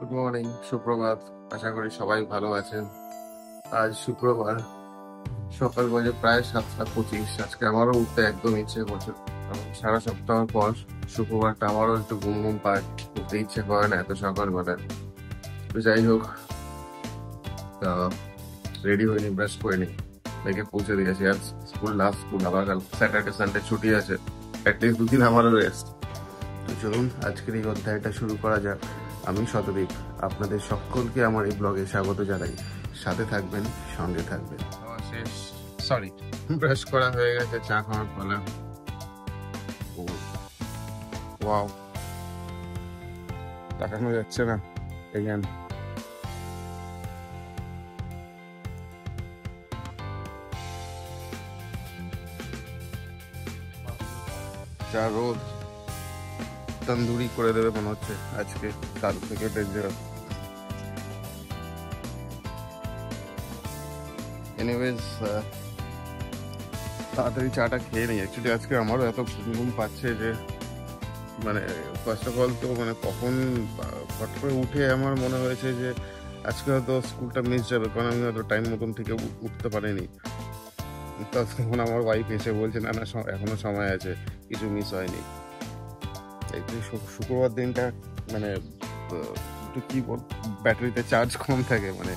Good morning, সুপ্রভাত। আশা করি সবাই ভালো আছেন। আজ শুক্রবার, সকাল বাজে প্রায় 7:25। আজকে আমারও উঠতে একদম ইচ্ছে করছে, কারণ সারা সপ্তাহ পর শুক্রবারটা আমারও একটু ঘুম ঘুম পায়, উঠতে ইচ্ছে করে না এত সকালবেলায়। তো যাই হোক, রেডি হয়নি, ব্রাশ করে নি, মেয়েকে পৌঁছে দিয়েছি। আজ লাস্ট স্কুল, আবার কাল স্যাটারডে সানডে ছুটি আছে, অ্যাটলিস্ট দুদিন আমারও রেস্ট। তো চলুন আজকের এই অধ্যায়টা শুরু করা যাক। আমি শতদীপ, আপনাদের সকলকে আমার এই ব্লগে স্বাগত জানাই। সাথে থাকবেন, সঙ্গে থাকবেন। শেষ, সরি, ব্রাশ করা হয়ে গেছে, চা খাওয়ার পালা। ওয়াও, তাকানো যাচ্ছে না এখানে। যা রোদ, তন্দুরি করে দেবে মনে হচ্ছে আজকে, কাল থেকে ডেঞ্জারাস। এনিওয়েজ, তাড়াতাড়ি চাটা খেয়ে নিই। অ্যাকচুয়ালি আজকে আমারও এত ঘুম পাচ্ছে যে, মানে ফার্স্ট অফ অল তো মানে কখন হট করে উঠে আমার মনে হয়েছে যে আজকে হয়তো স্কুলটা মিস যাবে, কারণ আমি হয়তো টাইম মতন থেকে উঠতে পারিনি। তখন আমার ওয়াইফ এসে বলছে না না, এখনো সময় আছে, কিছু মিস হয়নি। শুক্রবার দিনটা মানে একটু কি বল, ব্যাটারিতে চার্জ কম থাকে, মানে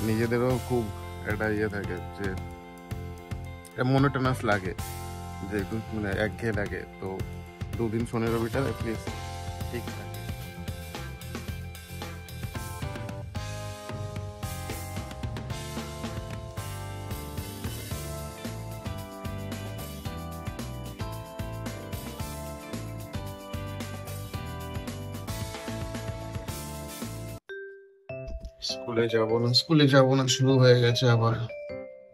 নিজেদেরও খুব একটা ইয়ে থাকে যে মনোটোনাস লাগে, যে একটু মানে একঘেয়ে লাগে। তো দুদিন শনি রবিটা অ্যাটলিস্ট ঠিক থাকে। স্কুলে যাব না শুরু হয়ে গেছে আবার।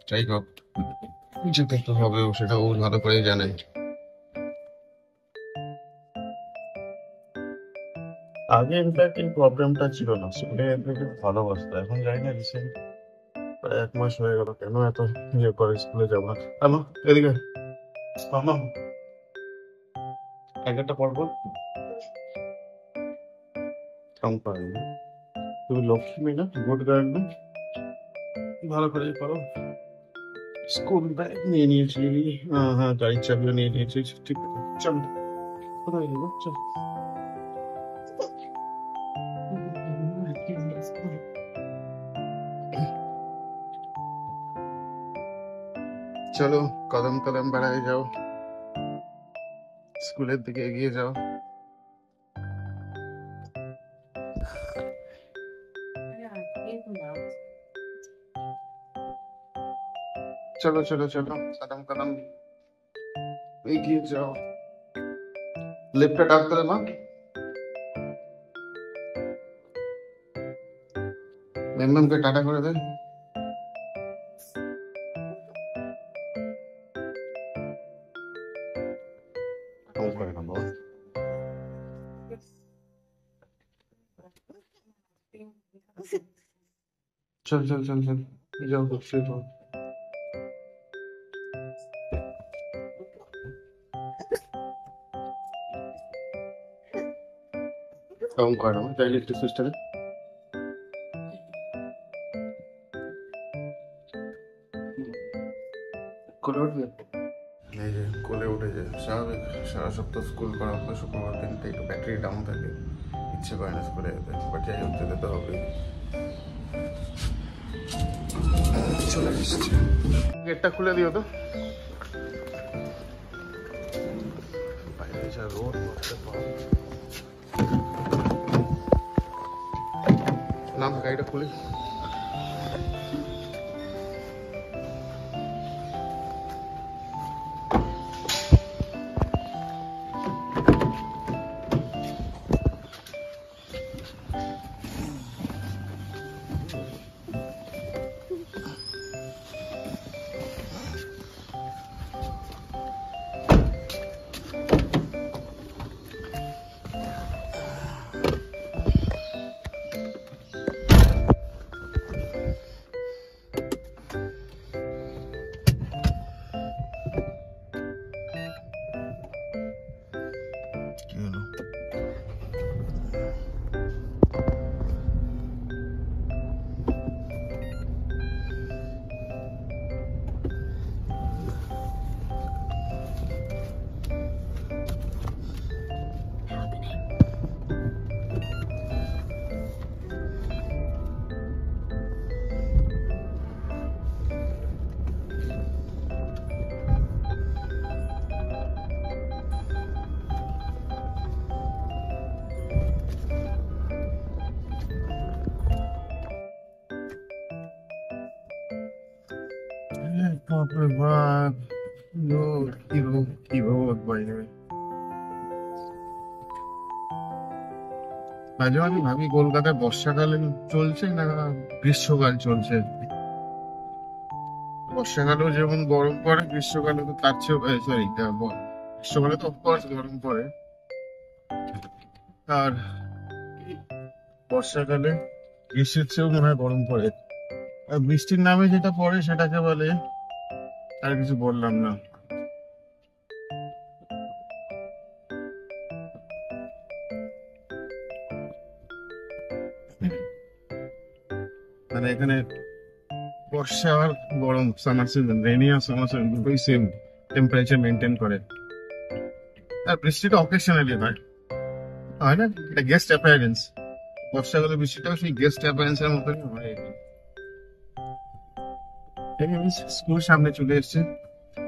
যাই হোক, যেতে তো হবেও, সেটা ও ভালো করেই জানে। আগে ইনফ্যাক্ট এই প্রবলেমটা ছিল না, স্কুলে ভালো অবস্থা। এখন যাই না, রিসেন্ট প্রায় 1 মাস হয়ে গেল কেন এত ইয়ে করে স্কুলে যাবো না। আমা এদিকে, মামা একটা পড়বো কম পারি না। তুমি লক্ষ্মী না, গুড গার্ল না, ভালো করে করো। স্কুল ব্যাগ নিয়ে নিয়েছি, হ্যাঁ হ্যাঁ, গাড়ির চাবিও নিয়ে নিয়েছি। ঠিক আছে, চল। কোথায় যাবো, চল। চলো, কদম কদম বাড়ায় যাও, স্কুলের দিকে এগিয়ে যাও। চলো চলো চলো, কদম কদম এগিয়ে যাও। লিফটটা ডাকতে দে মা, ম্যামকে টাটা করে দে। কম করে না বল। চল চল চল চল, যাও শুয়ে পড়ো। কম করে না, চাইলে একটু সুইচটা। কোলে উঠবে, এই যে কোলে উঠেছে। স্বাভাবিক, সারা সপ্তাহ স্কুল করার পর শুক্রবার দিনটা একটু ব্যাটারি ডাউন থাকে, ইচ্ছে করে না স্কুলে যেতে, বাট যাই হোক যেতে তো হবে। চলে এসছে, গেটটা খুলে দিও তো। বাইরে যা রোদ, নাম গাড়িটা খুলে। বাপরে বাপ, রোদ, কি রোদ বাইরে। মাঝে মাঝে ভাবি কলকাতায় বর্ষাকালে চলছে না গ্রীষ্মকাল চলছে। বর্ষাকালেও যেমন গরম পড়ে, গ্রীষ্মকালে তো তার চেয়েও সরি, গ্রীষ্মকালে তো অফকোর্স গরম পড়ে, আর বর্ষাকালে গ্রীষ্মের চেয়েও মনে হয় গরম পড়ে। আর বৃষ্টির নামে যেটা পড়ে সেটাকে বলে, আর কিছু বললাম না। মানে এখানে বর্ষা আর গরম, সামার সিজন, রেনি আর সামার সিজন দুটোই সেম টেম্পারেচার মেনটেন করে। আর বৃষ্টিটা অকেশনালি হয়, হয় না, এটা গেস্ট অ্যাপিয়ারেন্স। বর্ষাকালে বৃষ্টিটাও সেই গেস্ট অ্যাপিয়ারেন্সের মতনই হয়। স্কুল সামনে চলে এসছে,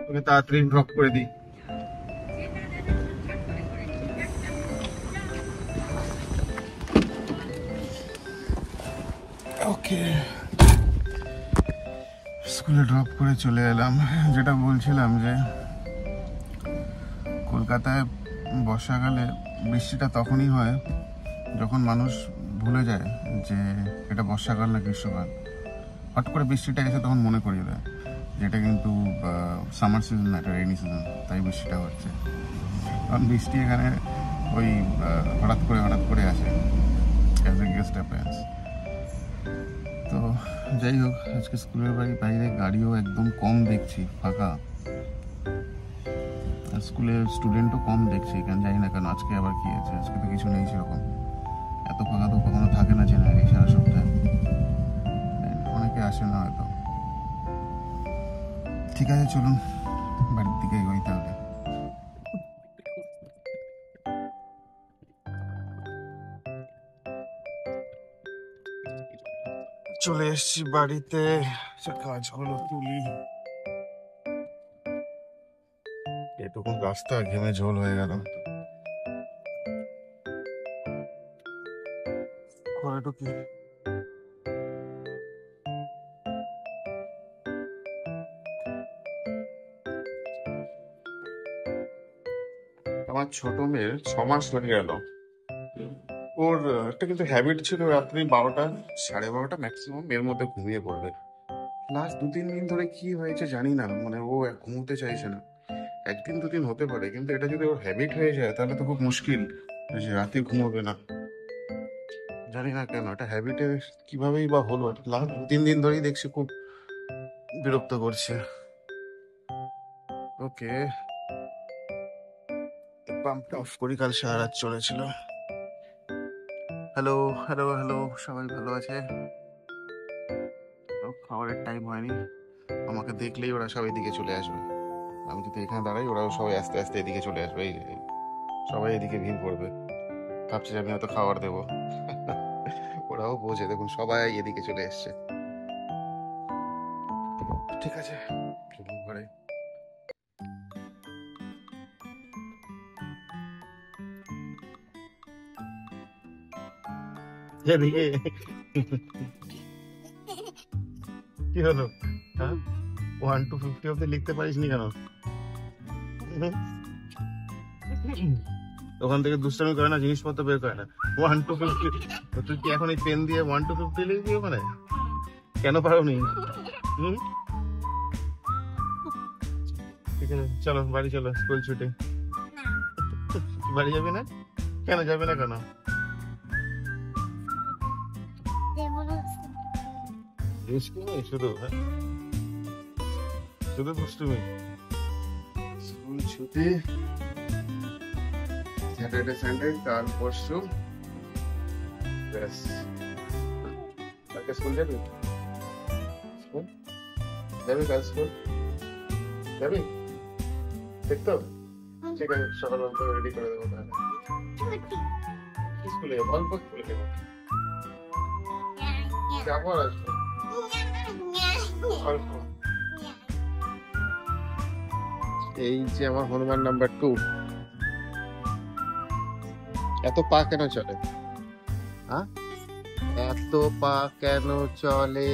ওকে তাড়াতাড়ি ড্রপ করে দিই। ওকে, স্কুলে ড্রপ করে চলে এলাম। যেটা বলছিলাম যে কলকাতায় বর্ষাকালে বৃষ্টিটা তখনই হয় যখন মানুষ ভুলে যায় যে এটা বর্ষাকাল না গ্রীষ্মকাল। হট করে বৃষ্টিটা এসে তখন মনে করিয়ে দেয় যে এটা কিন্তু সামার সিজন না, এটা রেইনি সিজন, তাই বৃষ্টিটা হচ্ছে। কারণ বৃষ্টি এখানে ওই হঠাৎ করে আসে অ্যাজ এ গেস্ট অ্যাপিয়ারেন্স। তো যাই হোক, আজকে স্কুলের বাইরে গাড়িও একদম কম দেখছি, ফাঁকা। স্কুলের স্টুডেন্টও কম দেখছি এখানে, জানি না কেন আজকে আবার কি আছে। আজকে তো কিছু নেই সেরকম, এত ফাঁকা তো কখনো থাকে না জেনারেলি সারা সপ্তাহে, অনেকে আসে না হয়তো। ঠিক আছে, চলুন বাড়ির দিকে এগোই তাহলে। চলে এসছি বাড়িতে, কাজগুলো তুলি। এটুকুন রাস্তা ঘেমে ঝোল হয়ে গেল। ঘরে ঢুকি। আমার ছোট মেয়ের 6 মাস হয়ে গেল। ওর একটা কিন্তু হ্যাবিট ছিল, রাত্রি 12টা, 12:30 ম্যাক্সিমাম এর মধ্যে ঘুমিয়ে পড়বে। লাস্ট 2-3 দিন ধরে কি হয়েছে জানি না, মানে ও ঘুমোতে চাইছে না। একদিন দুদিন হতে পারে, কিন্তু এটা যদি ওর হ্যাবিট হয়ে যায় তাহলে তো খুব মুশকিল যে রাতে ঘুমোবে না। জানি না কেন এটা হ্যাবিটে কিভাবেই বা হলো। লাস্ট 2-3 দিন ধরেই দেখছি খুব বিরক্ত করছে। ওকে, পাম্পটা অফ করি, কাল সারা রাত চলেছিল। হ্যালো হ্যালো হ্যালো, সবাই ভালো আছে? খাবারের টাইম হয়নি, আমাকে দেখলেই ওরা সব এদিকে চলে আসবে। আমি যদি এখানে দাঁড়াই, ওরাও সবাই আস্তে আস্তে এদিকে চলে আসবে। এই সবাই এদিকে ভিড় করবে, ভাবছি আমি হয়তো খাবার দেবো। ওরাও বোঝে, দেখুন সবাই এদিকে চলে এসছে। ঠিক আছে, চলুন ঘরে। এদিকে কি হলো? হ্যাঁ, 1 to 50 অব্দি লিখতে পারিস নি কেন? ওখান থেকে দুষ্টামি করে না, জিনিসপত্র বের করে না। 1 to 50, তুই কি এখন এই পেন দিয়ে 1 to 50 লিখবি ওখানে? কেন পারো নি? ঠিক আছে, চলো বাড়ি চলো, স্কুল ছুটি। বাড়ি যাবি না? কেন যাবি না কেন? শুধু শুধু দুষ্টুমি। স্কুল ছুটি স্যাটারডে সানডে, কাল পরশু ব্যাস। কালকে স্কুল যাবি? স্কুল যাবি? কাল স্কুল যাবি? ঠিক তো? ঠিক আছে, সকালবেলা রেডি করে দেবো তাহলে। স্কুলে যাবো, অল্প স্কুলে যাবো, যাবো আর আসবো অল্প। এই যে আমার হনুমান নাম্বার 2, এত পা কেন চলে? হ্যাঁ, এত পা কেন চলে?